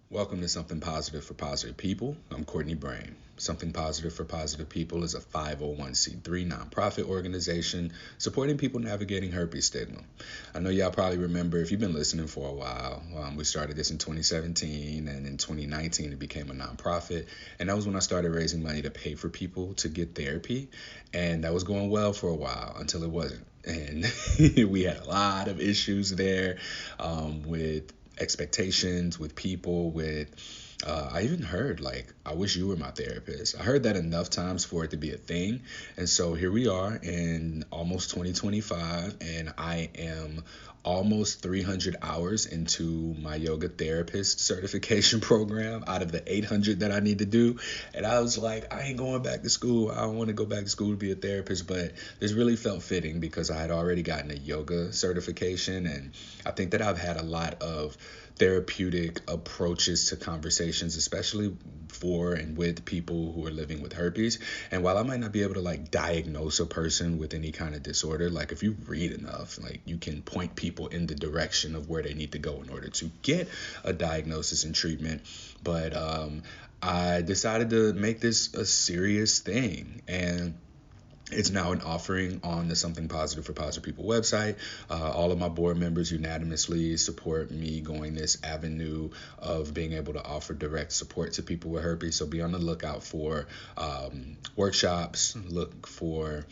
Welcome to Something Positive for Positive People. I'm Courtney Brain. Something Positive for Positive People is a 501c3 nonprofit organization supporting people navigating herpes stigma. I know y'all probably remember, if you've been listening for a while, we started this in 2017, and in 2019 it became a nonprofit. And that was when I started raising money to pay for people to get therapy. And that was going well for a while until it wasn't. And we had a lot of issues there with expectations, with people, with I even heard, like, I wish you were my therapist. I heard that enough times for it to be a thing. And so here we are in almost 2025, and I am almost 300 hours into my yoga therapist certification program out of the 800 that I need to do. And I was like, I ain't going back to school. I don't want to go back to school to be a therapist, but this really felt fitting because I had already gotten a yoga certification, and I think that I've had a lot of therapeutic approaches to conversations, especially for and with people who are living with herpes. And while I might not be able to like diagnose a person with any kind of disorder, like if you read enough, like you can point people in the direction of where they need to go in order to get a diagnosis and treatment. But I decided to make this a serious thing, and it's now an offering on the Something Positive for Positive People website. All of my board members unanimously support me going this avenue of being able to offer direct support to people with herpes. So be on the lookout for workshops, look for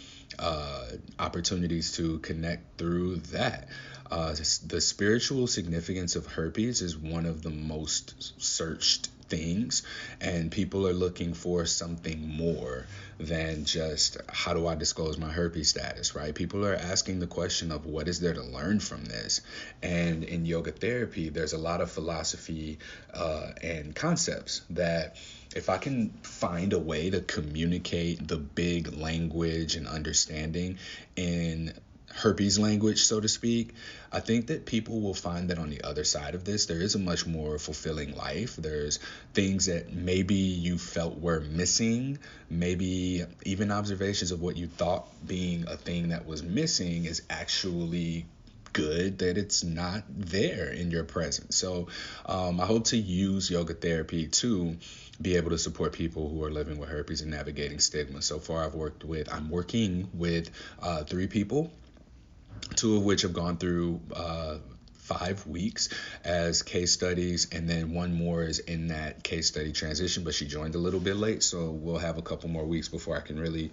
opportunities to connect through that. The spiritual significance of herpes is one of the most searched things, and people are looking for something more than just how do I disclose my herpes status, right? People are asking the question of what is there to learn from this. And in yoga therapy, there's a lot of philosophy and concepts that if I can find a way to communicate the big language and understanding in herpes language, so to speak, I think that people will find that on the other side of this, there is a much more fulfilling life. There's things that maybe you felt were missing, maybe even observations of what you thought being a thing that was missing is actually good that it's not there in your presence. So I hope to use yoga therapy to be able to support people who are living with herpes and navigating stigma. So far, I'm working with 3 people, 2 of which have gone through 5 weeks as case studies, and then one more is in that case study transition, but she joined a little bit late, so we'll have a couple more weeks before I can really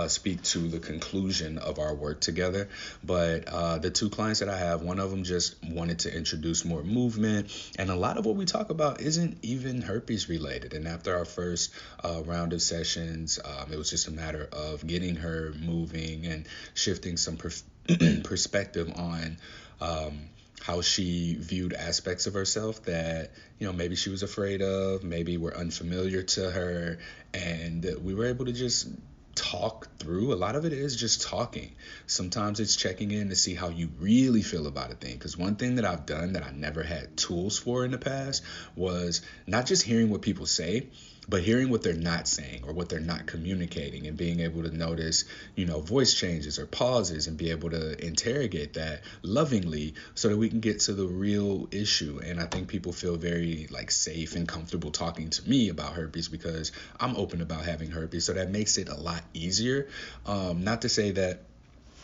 speak to the conclusion of our work together. But the 2 clients that I have, one of them just wanted to introduce more movement, and a lot of what we talk about isn't even herpes related. And after our first round of sessions, it was just a matter of getting her moving and shifting some perspective on how she viewed aspects of herself that, maybe she was afraid of, maybe were unfamiliar to her. And we were able to just talk through. A lot of it is just talking. Sometimes it's checking in to see how you really feel about a thing. Because one thing that I've done that I never had tools for in the past was not just hearing what people say, but hearing what they're not saying or what they're not communicating, and being able to notice, voice changes or pauses, and be able to interrogate that lovingly so that we can get to the real issue. And I think people feel very like safe and comfortable talking to me about herpes because I'm open about having herpes. So that makes it a lot easier. Not to say that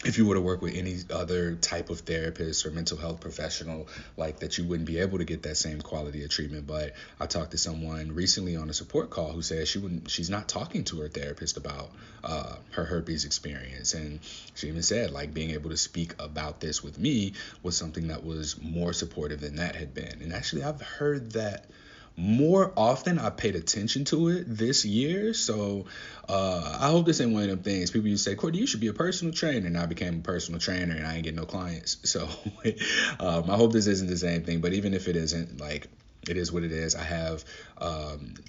if you were to work with any other type of therapist or mental health professional, like that, you wouldn't be able to get that same quality of treatment. But I talked to someone recently on a support call who said she's not talking to her therapist about her herpes experience. And she even said, like, being able to speak about this with me was something that was more supportive than that had been. And actually, I've heard that more often. I paid attention to it this year. So I hope this ain't one of them things. People used to say, Courtney, you should be a personal trainer. And I became a personal trainer and I ain't getting no clients. So I hope this isn't the same thing. But even if it isn't, like, it is what it is. I have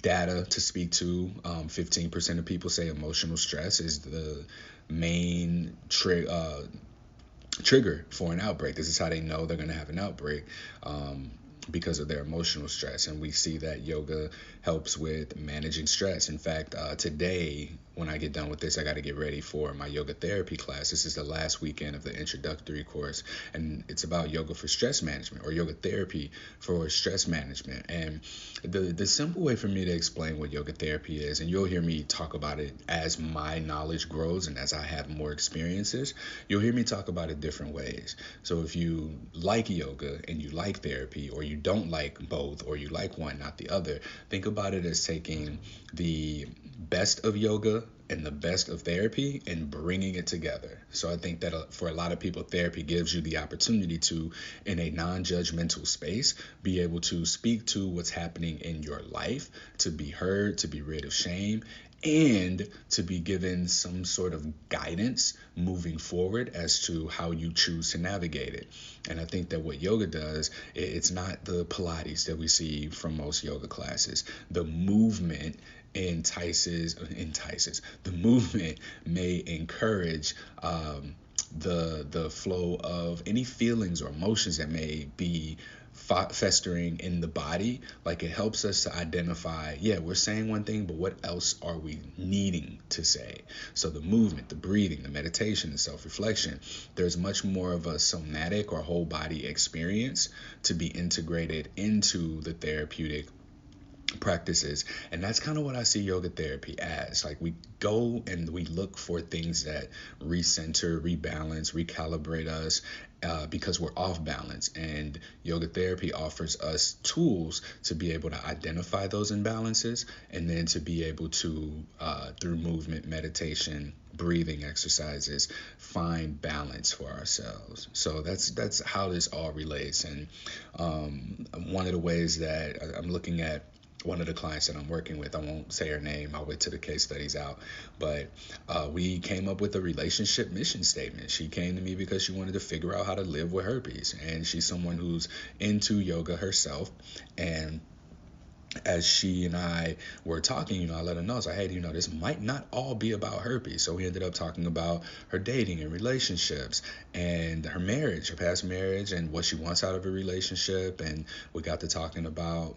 data to speak to. 15% of people say emotional stress is the main trigger for an outbreak. This is how they know they're going to have an outbreak. because of their emotional stress. And we see that yoga helps with managing stress. In fact, today, when I get done with this, I got to get ready for my yoga therapy class. This is the last weekend of the introductory course, and it's about yoga for stress management, or yoga therapy for stress management. And the simple way for me to explain what yoga therapy is, and you'll hear me talk about it as my knowledge grows and as I have more experiences, you'll hear me talk about it different ways. So if you like yoga and you like therapy, or you don't like both, or you like one, not the other, think about it as taking the best of yoga and the best of therapy and bringing it together. So I think that for a lot of people, therapy gives you the opportunity to, in a non-judgmental space, be able to speak to what's happening in your life, to be heard, to be rid of shame, and to be given some sort of guidance moving forward as to how you choose to navigate it. And I think that what yoga does, it's not the Pilates that we see from most yoga classes. The movement entices. The movement may encourage the flow of any feelings or emotions that may be festering in the body. Like, it helps us to identify, yeah, we're saying one thing, but what else are we needing to say? So the movement, the breathing, the meditation, the self-reflection, there's much more of a somatic or whole body experience to be integrated into the therapeutic practices. And that's kind of what I see yoga therapy as. Like, we go and we look for things that recenter, rebalance, recalibrate us, because we're off balance. And yoga therapy offers us tools to be able to identify those imbalances, and then to be able to, through movement, meditation, breathing exercises, find balance for ourselves. So that's how this all relates. And one of the ways that I'm looking at one of the clients that I'm working with, I won't say her name, I'll wait till the case study's out, but we came up with a relationship mission statement. She came to me because she wanted to figure out how to live with herpes, and she's someone who's into yoga herself. And as she and I were talking, I let her know, I was like, hey, this might not all be about herpes. So we ended up talking about her dating and relationships, and her marriage, her past marriage, and what she wants out of a relationship. And we got to talking about,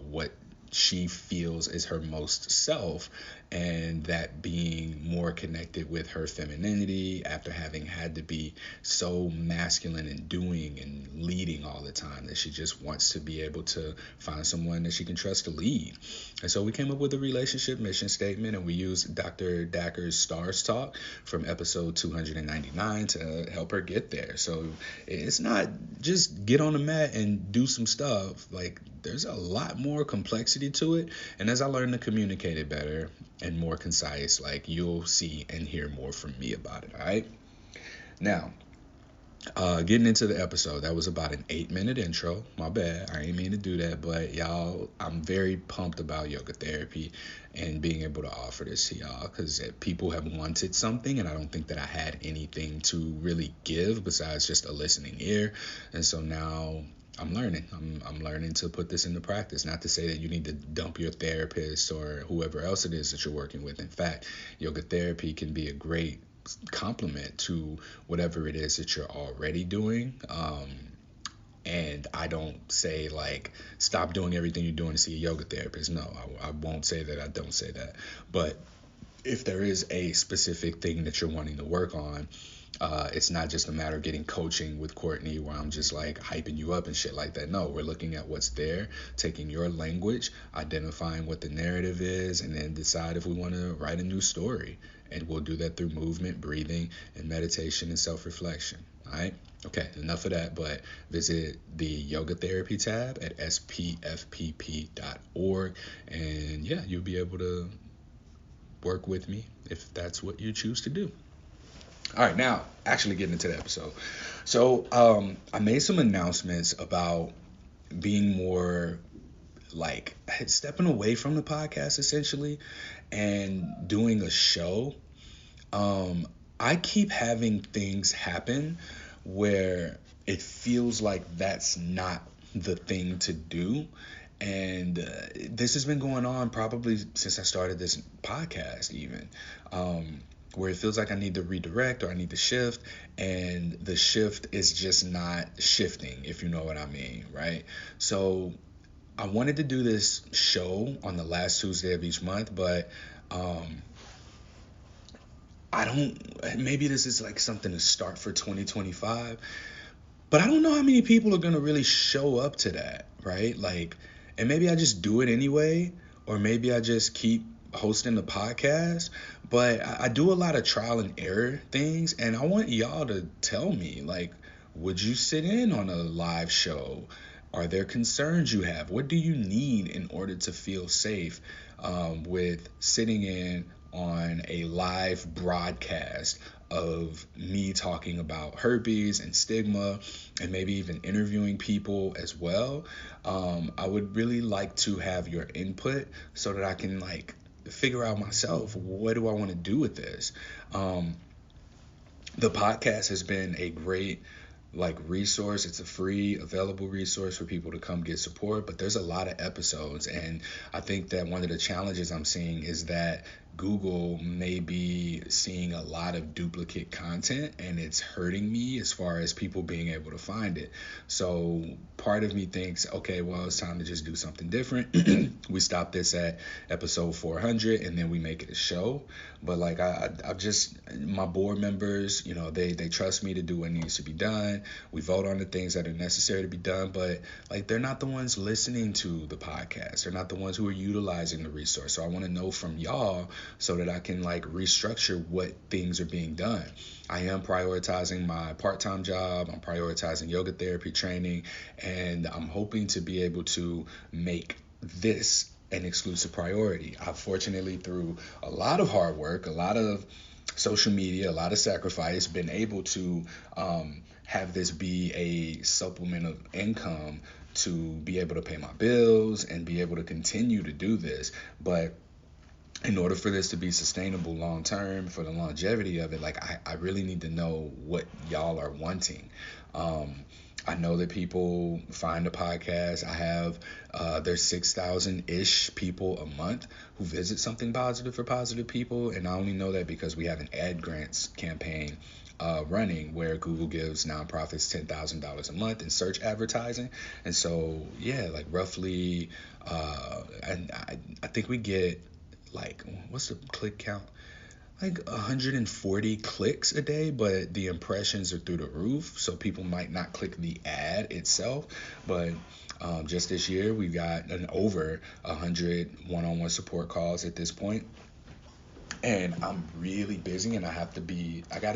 what she feels is her most self, and that being more connected with her femininity after having had to be so masculine and doing and leading all the time, that she just wants to be able to find someone that she can trust to lead. And so we came up with a relationship mission statement, and we used Dr. Dacker's STARS talk from episode 299 to help her get there. So it's not just get on the mat and do some stuff. Like, there's a lot more complexity to it. And as I learn to communicate it better and more concise, like, you'll see and hear more from me about it. All right. Now, getting into the episode, that was about an 8-minute intro. My bad. I ain't mean to do that, but y'all, I'm very pumped about yoga therapy and being able to offer this to y'all, because people have wanted something, and I don't think that I had anything to really give besides just a listening ear. And so now I'm learning. I'm learning to put this into practice. Not to say that you need to dump your therapist or whoever else it is that you're working with. In fact, yoga therapy can be a great complement to whatever it is that you're already doing. And I don't say, like, stop doing everything you're doing to see a yoga therapist. No, I won't say that. I don't say that. But if there is a specific thing that you're wanting to work on, it's not just a matter of getting coaching with Courtney where I'm just like hyping you up and shit like that. No, we're looking at what's there, taking your language, identifying what the narrative is, and then decide if we want to write a new story. And we'll do that through movement, breathing, and meditation and self-reflection. All right. Okay, enough of that, but visit the yoga therapy tab at SPFPP.org. And yeah, you'll be able to work with me if that's what you choose to do. All right, now actually getting into the episode. So I made some announcements about being more like stepping away from the podcast essentially and doing a show. I keep having things happen where it feels like that's not the thing to do. And this has been going on probably since I started this podcast even. where it feels like I need to redirect or I need to shift, and the shift is just not shifting, if you know what I mean, right? So I wanted to do this show on the last Tuesday of each month, but um, I don't, maybe this is like something to start for 2025, but I don't know how many people are going to really show up to that, right? Like, and maybe I just do it anyway, or maybe I just keep hosting the podcast. But I do a lot of trial and error things, and I want y'all to tell me, like, would you sit in on a live show? Are there concerns you have? What do you need in order to feel safe with sitting in on a live broadcast of me talking about herpes and stigma and maybe even interviewing people as well? I would really like to have your input so that I can like figure out myself, what do I want to do with this? Um, the podcast has been a great like resource. It's a free available resource for people to come get support, but there's a lot of episodes, and I think that one of the challenges I'm seeing is that Google may be seeing a lot of duplicate content, and it's hurting me as far as people being able to find it. So part of me thinks, okay, well, it's time to just do something different. We stop this at episode 400 and then we make it a show. But like I've just, my board members, you know, they trust me to do what needs to be done. We vote on the things that are necessary to be done, but like they're not the ones listening to the podcast. They're not the ones who are utilizing the resource. So I want to know from y'all so that I can like restructure what things are being done. I am prioritizing my part-time job. I'm prioritizing yoga therapy training, and I'm hoping to be able to make this an exclusive priority. I've fortunately, through a lot of hard work, a lot of social media, a lot of sacrifice, been able to have this be a supplement of income to be able to pay my bills and be able to continue to do this. But in order for this to be sustainable long term, for the longevity of it, like I really need to know what y'all are wanting. I know that people find a podcast. I have there's 6,000 ish people a month who visit Something Positive for Positive People, and I only know that because we have an ad grants campaign running where Google gives nonprofits $10,000 a month in search advertising. And so yeah, like roughly, and I think we get like, what's the click count? Like 140 clicks a day, but the impressions are through the roof, so people might not click the ad itself. But just this year, we got over 100 one-on-one support calls at this point. And I'm really busy, and I got to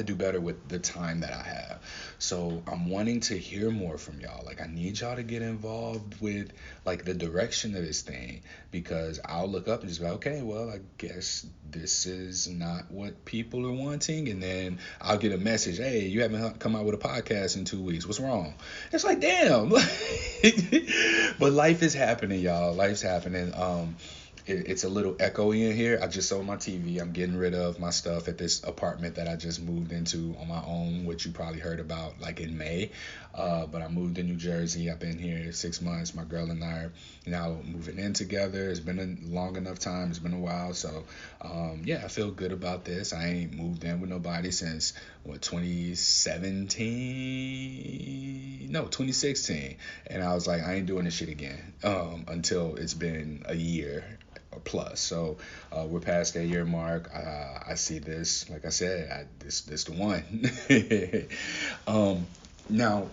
do better with the time that I have. So I'm wanting to hear more from y'all. Like, I need y'all to get involved with like the direction of this thing, because I'll look up and just be like, okay, well, I guess this is not what people are wanting. And then I'll get a message, hey, you haven't come out with a podcast in 2 weeks. What's wrong? It's like, damn. But life is happening, y'all. Life's happening. It's a little echoey in here. I just sold my TV. I'm getting rid of my stuff at this apartment that I just moved into on my own, which you probably heard about like in May. But I moved to New Jersey. I've been here 6 months. My girl and I are now moving in together. It's been a long enough time. It's been a while. So yeah, I feel good about this. I ain't moved in with nobody since 2017? No, 2016. And I was like, I ain't doing this shit again until it's been a year or plus. So we're past that year mark. I see this, like I said, this the one. Now,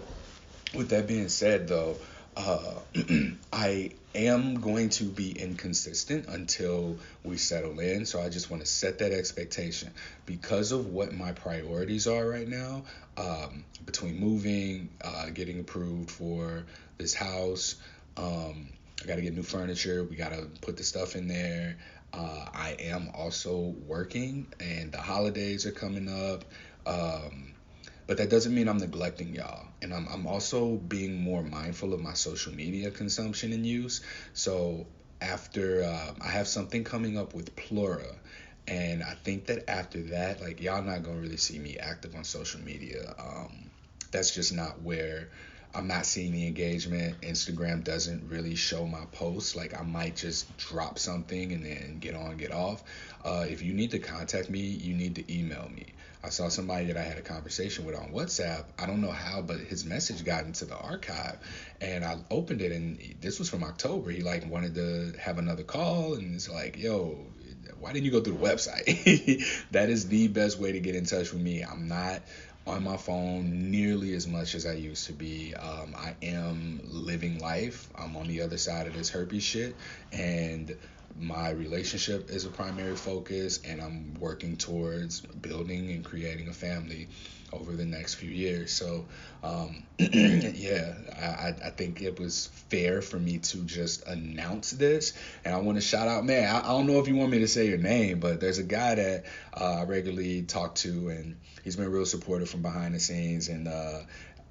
with that being said, though, I am going to be inconsistent until we settle in. So I just want to set that expectation because of what my priorities are right now. Between moving, getting approved for this house, I got to get new furniture. We got to put the stuff in there. I am also working, and the holidays are coming up. But that doesn't mean I'm neglecting y'all. And I'm also being more mindful of my social media consumption and use. So after I have something coming up with Plura, and I think that after that, like, y'all not gonna really see me active on social media. That's just not where I'm not seeing the engagement. Instagram doesn't really show my posts. Like I might just drop something and then get on, get off. If you need to contact me, you need to email me. I saw somebody that I had a conversation with on WhatsApp. I don't know how, but his message got into the archive, and I opened it, and this was from October. He like wanted to have another call, and it's like, yo, why didn't you go through the website? That is the best way to get in touch with me. I'm not on my phone nearly as much as I used to be. I am living life. I'm on the other side of this herpes shit, and my relationship is a primary focus, and I'm working towards building and creating a family over the next few years. So, yeah, I think it was fair for me to just announce this. And I want to shout out, man, I don't know if you want me to say your name, but there's a guy that I regularly talk to, and he's been real supportive from behind the scenes. And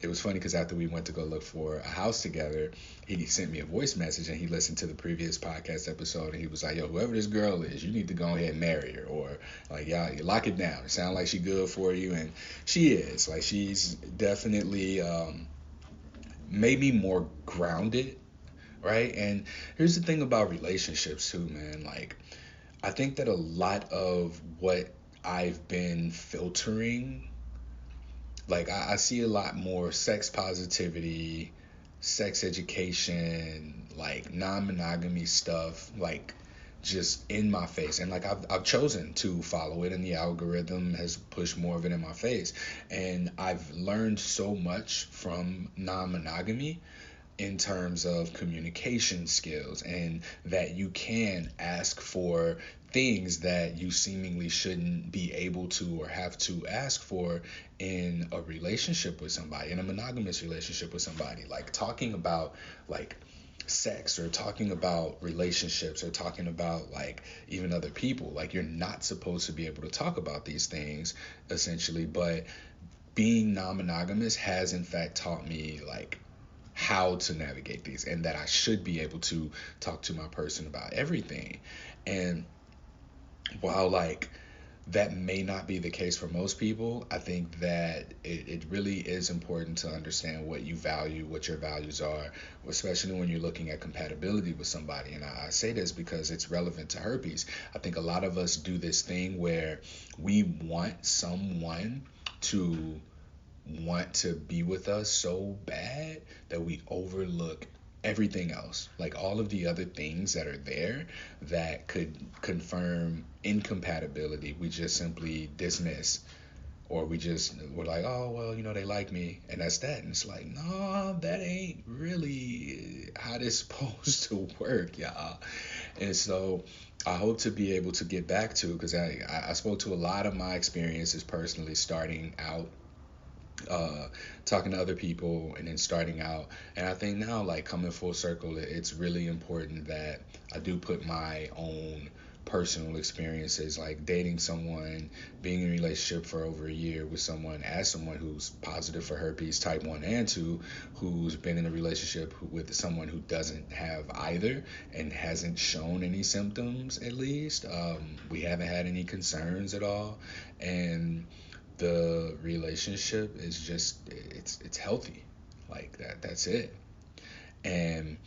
it was funny because after we went to go look for a house together, he sent me a voice message, and he listened to the previous podcast episode, and he was like, yo, whoever this girl is, you need to go ahead and marry her, or like, yeah, you lock it down. It sounds like she good for you, and she is. Like, she's definitely made me more grounded, right? And here's the thing about relationships too, man. Like, I think that a lot of what I've been filtering, like I see a lot more sex positivity, sex education, like non-monogamy stuff, like just in my face. And like I've chosen to follow it, and the algorithm has pushed more of it in my face. And I've learned so much from non-monogamy in terms of communication skills, and that you can ask for things that you seemingly shouldn't be able to or have to ask for in a relationship with somebody, in a monogamous relationship with somebody. Like talking about like sex, or talking about relationships, or talking about like even other people. Like you're not supposed to be able to talk about these things essentially, but being non-monogamous has in fact taught me like how to navigate these, and that I should be able to talk to my person about everything. And while like that may not be the case for most people, I think that it really is important to understand what you value, what your values are, especially when you're looking at compatibility with somebody. And I say this because it's relevant to herpes. I think a lot of us do this thing where we want someone to want to be with us so bad that we overlook everything else, like all of the other things that are there that could confirm incompatibility. We just simply dismiss, or we're like, oh well, they like me, and that's that. And it's like, no, that ain't really how this supposed to work, y'all. And so I hope to be able to get back to, because I spoke to a lot of my experiences personally starting out, talking to other people, and then starting out. And I think now, like coming full circle, it's really important that I do put my own personal experiences, like dating someone, being in a relationship for over a year with someone, as someone who's positive for herpes type 1 and 2, who's been in a relationship with someone who doesn't have either and hasn't shown any symptoms, at least. We haven't had any concerns at all. And the relationship is just, it's healthy, like that's it. And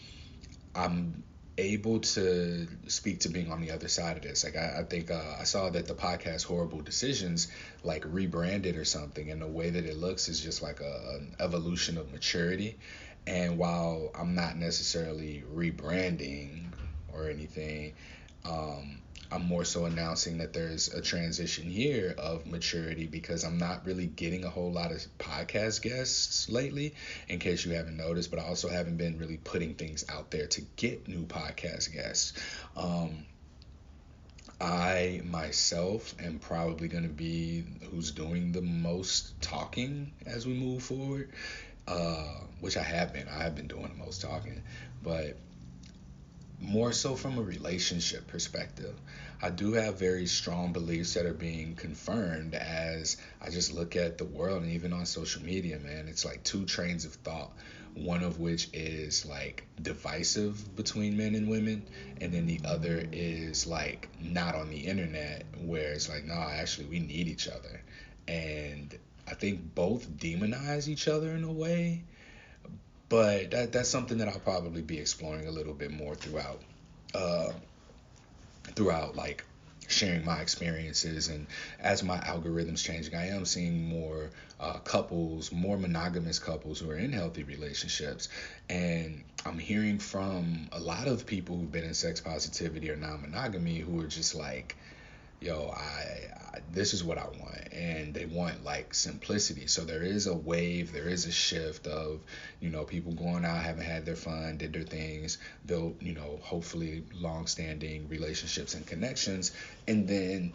I'm able to speak to being on the other side of this. Like I think I saw that the podcast Horrible Decisions like rebranded or something, and the way that it looks is just like an evolution of maturity. And while I'm not necessarily rebranding or anything, I'm more so announcing that there's a transition here of maturity, because I'm not really getting a whole lot of podcast guests lately, in case you haven't noticed, but I also haven't been really putting things out there to get new podcast guests. I myself am probably going to be who's doing the most talking as we move forward, which I have been. I have been doing the most talking, but more so from a relationship perspective. I do have very strong beliefs that are being confirmed as I just look at the world, and even on social media, man. It's like two trains of thought, one of which is like divisive between men and women, and then the other is like not on the internet, where it's like, no, actually we need each other. And I think both demonize each other in a way, But that's something that I'll probably be exploring a little bit more uh, throughout like sharing my experiences. And as my algorithms changing, I am seeing more couples, more monogamous couples who are in healthy relationships. And I'm hearing from a lot of people who've been in sex positivity or non-monogamy who are just like, yo, I this is what I want, and they want like simplicity. So there is a wave, there is a shift of, people going out, having had their fun, did their things, built, hopefully long-standing relationships and connections, and then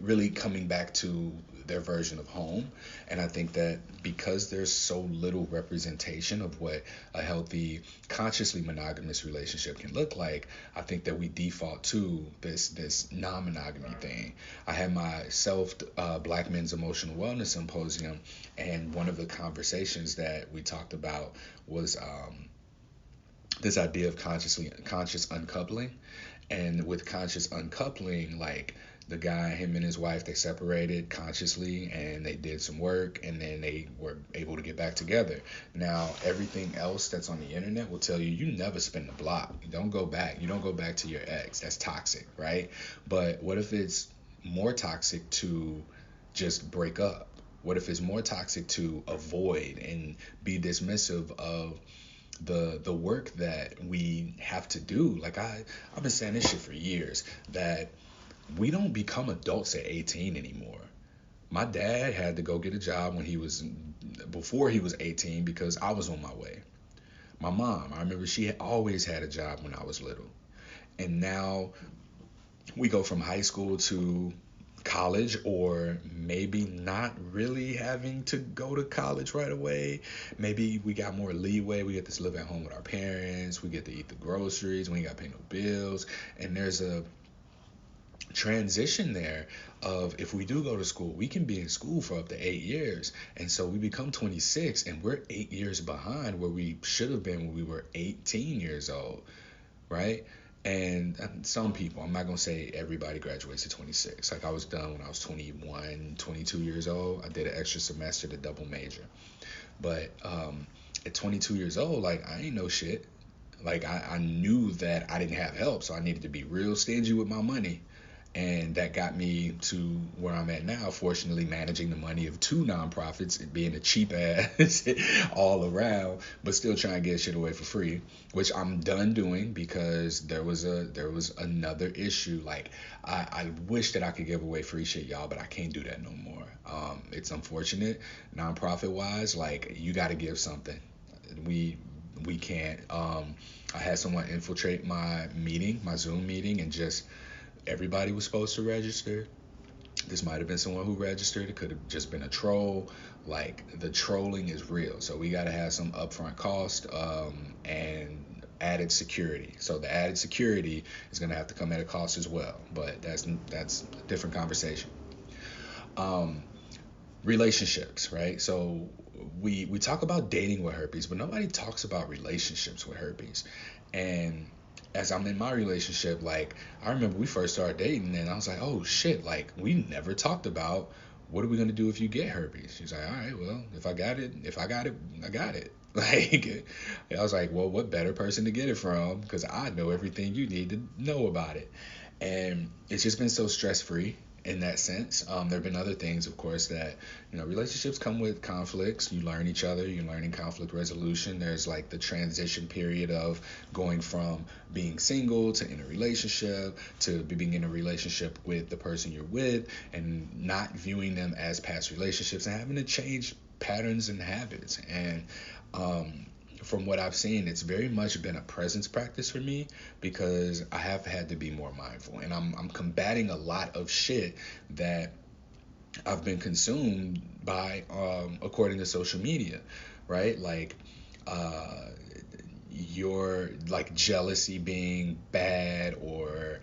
really coming back to their version of home. And I think that because there's so little representation of what a healthy, consciously monogamous relationship can look like, I think that we default to this non-monogamy thing. I had my Black Men's Emotional Wellness Symposium, and one of the conversations that we talked about was this idea of conscious uncoupling. And with conscious uncoupling, like the guy, him and his wife, they separated consciously and they did some work and then they were able to get back together. Now, everything else that's on the internet will tell you you never spin the block. You don't go back. You don't go back to your ex. That's toxic, right? But what if it's more toxic to just break up? What if it's more toxic to avoid and be dismissive of the work that we have to do? Like I've been saying this shit for years, that we don't become adults at 18 anymore. My dad had to go get a job before he was 18 because I was on my way. My mom, I remember she had always had a job when I was little. And now we go from high school to college, or maybe not really having to go to college right away. Maybe we got more leeway. We get to live at home with our parents. We get to eat the groceries. We ain't got to pay no bills. And there's a transition there of, if we do go to school, we can be in school for up to 8 years. And so we become 26 and we're 8 years behind where we should have been when we were 18 years old, right? And some people, I'm not going to say everybody graduates at 26. Like I was done when I was 21, 22 years old. I did an extra semester to double major. But at 22 years old, like I ain't know shit. Like I knew that I didn't have help, so I needed to be real stingy with my money. And that got me to where I'm at now, fortunately managing the money of two nonprofits and being a cheap ass all around, but still trying to get shit away for free, which I'm done doing because there was another issue. Like I wish that I could give away free shit, y'all, but I can't do that no more. It's unfortunate, nonprofit wise, like you got to give something. We can't. I had someone infiltrate my Zoom meeting, and just everybody was supposed to register. This might have been someone who registered. It could have just been a troll. Like the trolling is real. So we got to have some upfront cost and added security. So the added security is going to have to come at a cost as well. But that's a different conversation. Relationships, right? So we talk about dating with herpes, but nobody talks about relationships with herpes. And as I'm in my relationship, like I remember we first started dating and I was like, oh shit, like we never talked about what are we gonna do if you get herpes. She's like, all right, well, if I got it, I got it. Like I was like, well, what better person to get it from? Because I know everything you need to know about it. And it's just been so stress free in that sense. There have been other things, of course, that, relationships come with conflicts. You learn each other. You're learning conflict resolution. There's like the transition period of going from being single to in a relationship to being in a relationship with the person you're with and not viewing them as past relationships and having to change patterns and habits. And from what I've seen, it's very much been a presence practice for me because I have had to be more mindful, and I'm combating a lot of shit that I've been consumed by, according to social media, right? Like, your like jealousy being bad, or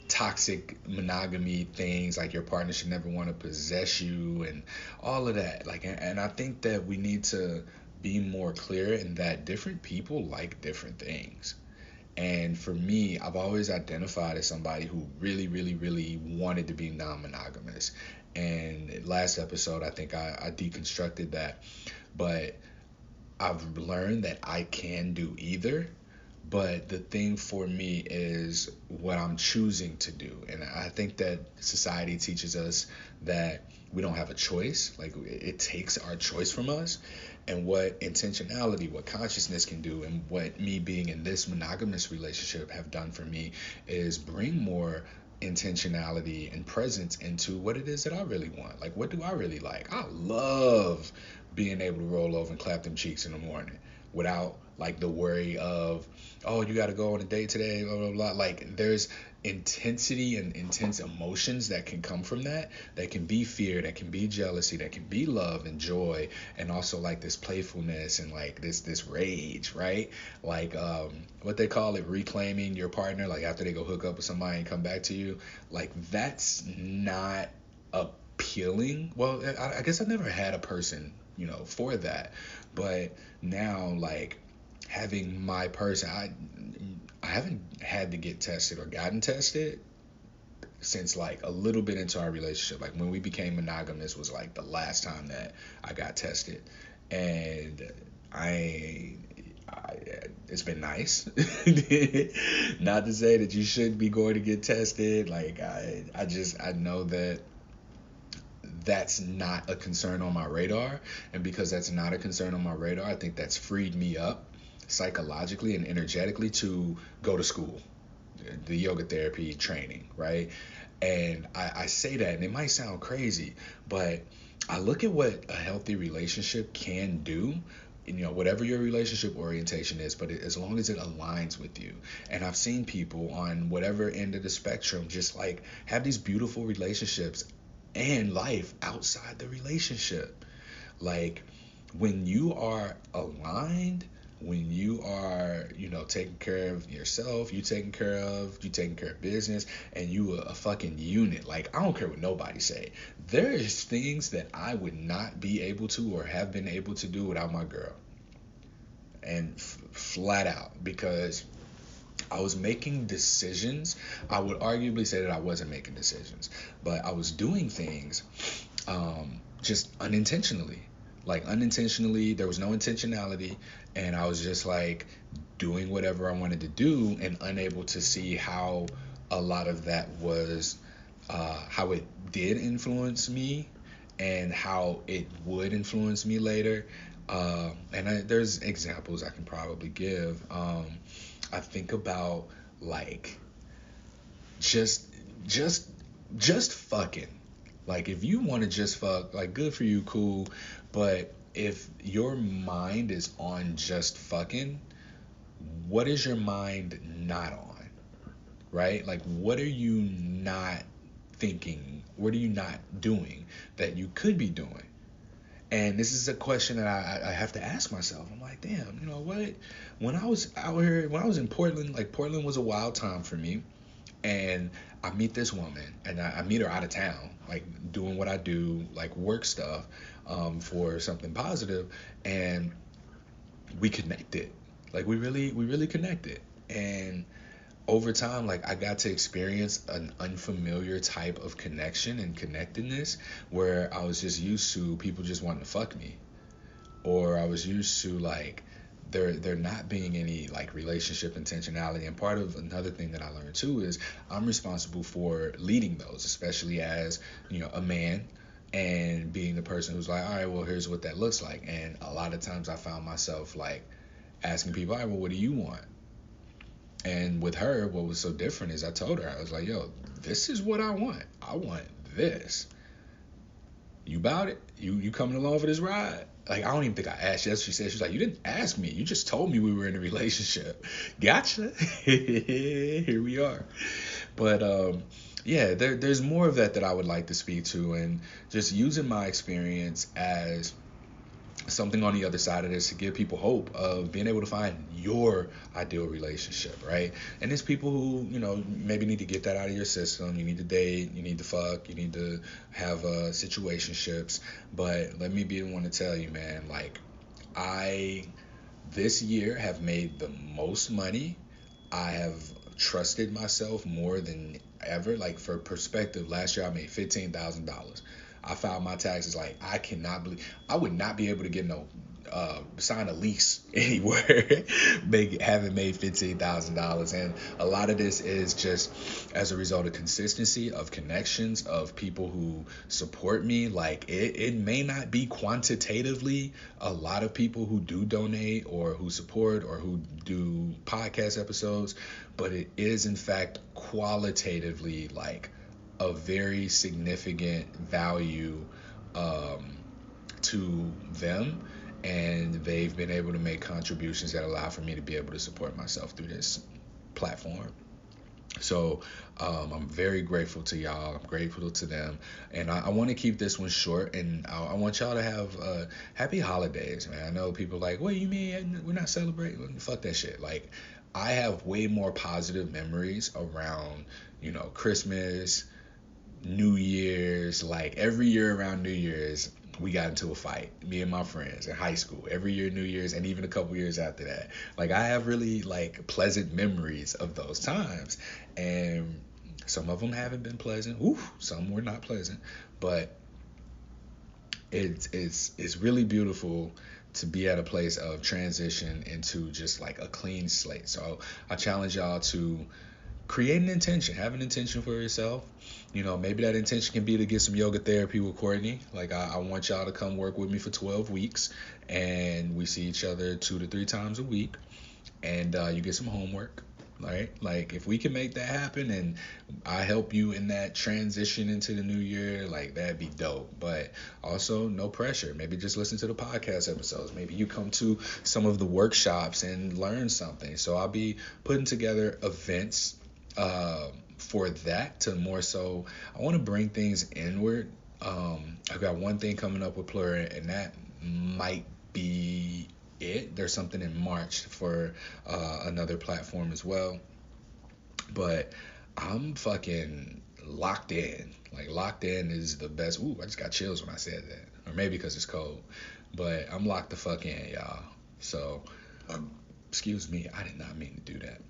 toxic monogamy things, like your partner should never want to possess you and all of that. Like, and I think that we need to be more clear in that different people like different things. And for me, I've always identified as somebody who really, really, really wanted to be non-monogamous. And last episode, I think I deconstructed that. But I've learned that I can do either, but the thing for me is what I'm choosing to do. And I think that society teaches us that we don't have a choice. Like it takes our choice from us. And what intentionality, what consciousness can do, and what me being in this monogamous relationship have done for me is bring more intentionality and presence into what it is that I really want. Like, what do I really like? I love being able to roll over and clap them cheeks in the morning without like the worry of, oh, you got to go on a date today, blah blah blah. Like there's intensity and intense emotions that can come from that. That can be fear, that can be jealousy, that can be love and joy, and also like this playfulness and like this rage, right? Like what they call it, reclaiming your partner. Like after they go hook up with somebody and come back to you, like that's not appealing. Well, I guess I never had a person, for that, but now like having my person, I haven't had to get tested or gotten tested since like a little bit into our relationship. Like when we became monogamous was like the last time that I got tested, and I, I it's been nice. Not to say that you should be going to get tested. Like I know that that's not a concern on my radar. And because that's not a concern on my radar, I think that's freed me up psychologically and energetically to go to school, the yoga therapy training, right? And I say that, and it might sound crazy, but I look at what a healthy relationship can do, whatever your relationship orientation is, but as long as it aligns with you. And I've seen people on whatever end of the spectrum just like have these beautiful relationships and life outside the relationship. Like when you are aligned, when you are, taking care of yourself, you taking care of business, and you a fucking unit. Like I don't care what nobody say. There is things that I would not be able to or have been able to do without my girl. And flat out, because I was making decisions. I would arguably say that I wasn't making decisions, but I was doing things just unintentionally. Like unintentionally, there was no intentionality, and I was just like doing whatever I wanted to do and unable to see how a lot of that was, how it did influence me and how it would influence me later. There's examples I can probably give. I think about like just just just fucking. Like if you want to just fuck, like good for you, cool. But if your mind is on just fucking, what is your mind not on? Right? Like what are you not thinking? What are you not doing that you could be doing? And this is a question that I have to ask myself. I'm like, damn, what? When I was out here, when I was in Portland, like Portland was a wild time for me. And I meet this woman, and I meet her out of town, like doing what I do, like work stuff, for something positive, and we connected. Like we really connected, and over time, like I got to experience an unfamiliar type of connection and connectedness where I was just used to people just wanting to fuck me, or I was used to like there not being any like relationship intentionality. And part of another thing that I learned too is I'm responsible for leading those, especially as a man, and being the person who's like, all right, well, here's what that looks like. And a lot of times I found myself like asking people, all right, well, what do you want? And with her, what was so different is I told her, I was like, yo, this is what I want. I want this. You about it? You coming along for this ride? Like, I don't even think I asked. Yes, she said. She's like, you didn't ask me. You just told me we were in a relationship. Gotcha. Here we are. But yeah, there's more of that I would like to speak to, and just using my experience as something on the other side of this to give people hope of being able to find your ideal relationship, right? And there's people who, maybe need to get that out of your system. You need to date, you need to fuck, you need to have situationships. But let me be the one to tell you, man, like I this year have made the most money. I have trusted myself more than ever. Like for perspective, last year I made $15,000. I filed my taxes like I cannot believe I would not be able to get no sign a lease anywhere having made $15,000. And a lot of this is just as a result of consistency, of connections, of people who support me. Like it may not be quantitatively a lot of people who do donate or who support or who do podcast episodes, but it is in fact qualitatively like a very significant value to them, and they've been able to make contributions that allow for me to be able to support myself through this platform. So I'm very grateful to y'all. I'm grateful to them, and I want to keep this one short. And I want y'all to have happy holidays, man. I know people are like, what do you mean we're not celebrating? Fuck that shit. Like, I have way more positive memories around, Christmas, New Year's. Like every year around New Year's, we got into a fight, me and my friends in high school. Every year New Year's, and even a couple years after that. Like, I have really like pleasant memories of those times, and some of them haven't been pleasant. Some were not pleasant, but it's really beautiful to be at a place of transition into just like a clean slate. So I challenge y'all to create an intention, have an intention for yourself. Maybe that intention can be to get some yoga therapy with Courtney. Like, I want y'all to come work with me for 12 weeks, and we see each other 2 to 3 times a week, and you get some homework, right? Like, if we can make that happen and I help you in that transition into the new year, like, that'd be dope. But also, no pressure. Maybe just listen to the podcast episodes. Maybe you come to some of the workshops and learn something. So I'll be putting together events for that, to more so I want to bring things inward. I've got one thing coming up with Plura, and that might be it. There's something in March for another platform as well, but I'm fucking locked in. Like, locked in is the best. I just got chills when I said that, or maybe because it's cold, but I'm locked the fuck in, y'all. So excuse me, I did not mean to do that.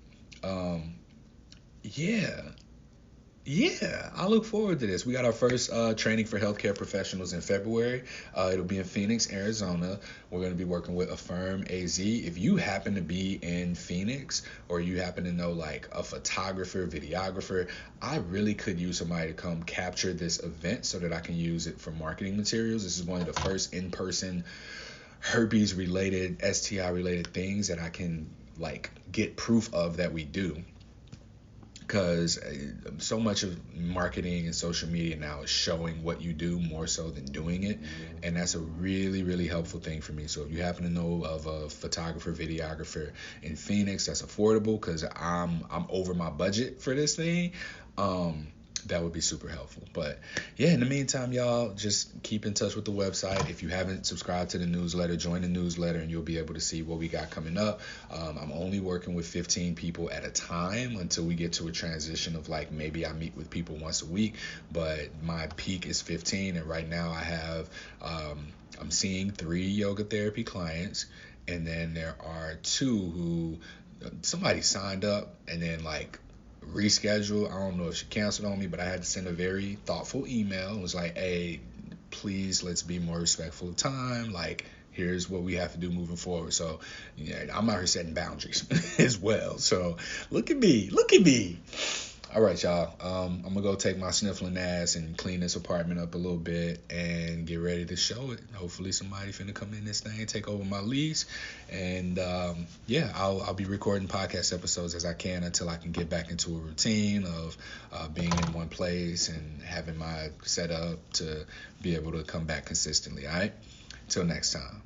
Yeah, I look forward to this. We got our first training for healthcare professionals in February. It'll be in Phoenix, Arizona. We're going to be working with Affirm AZ. If you happen to be in Phoenix, or you happen to know like a photographer, videographer, I really could use somebody to come capture this event so that I can use it for marketing materials. This is one of the first in-person herpes related, STI related things that I can like get proof of that we do. Because so much of marketing and social media now is showing what you do more so than doing it. And that's a really, really helpful thing for me. So if you happen to know of a photographer, videographer in Phoenix that's affordable, because I'm over my budget for this thing, that would be super helpful. But yeah, in the meantime, y'all, just keep in touch with the website. If you haven't subscribed to the newsletter, join the newsletter and you'll be able to see what we got coming up. I'm only working with 15 people at a time until we get to a transition of like, maybe I meet with people once a week, but my peak is 15. And right now I have, I'm seeing 3 yoga therapy clients, and then there are 2 who somebody signed up and then like reschedule. I don't know if she canceled on me, but I had to send a very thoughtful email. It was like, hey, please, let's be more respectful of time. Like, here's what we have to do moving forward. So yeah, I'm out here setting boundaries as well. So look at me. All right, y'all. I'm gonna go take my sniffling ass and clean this apartment up a little bit and get ready to show it. Hopefully somebody finna come in this thing, take over my lease, and yeah, I'll be recording podcast episodes as I can until I can get back into a routine of being in one place and having my setup to be able to come back consistently. All right. Till next time.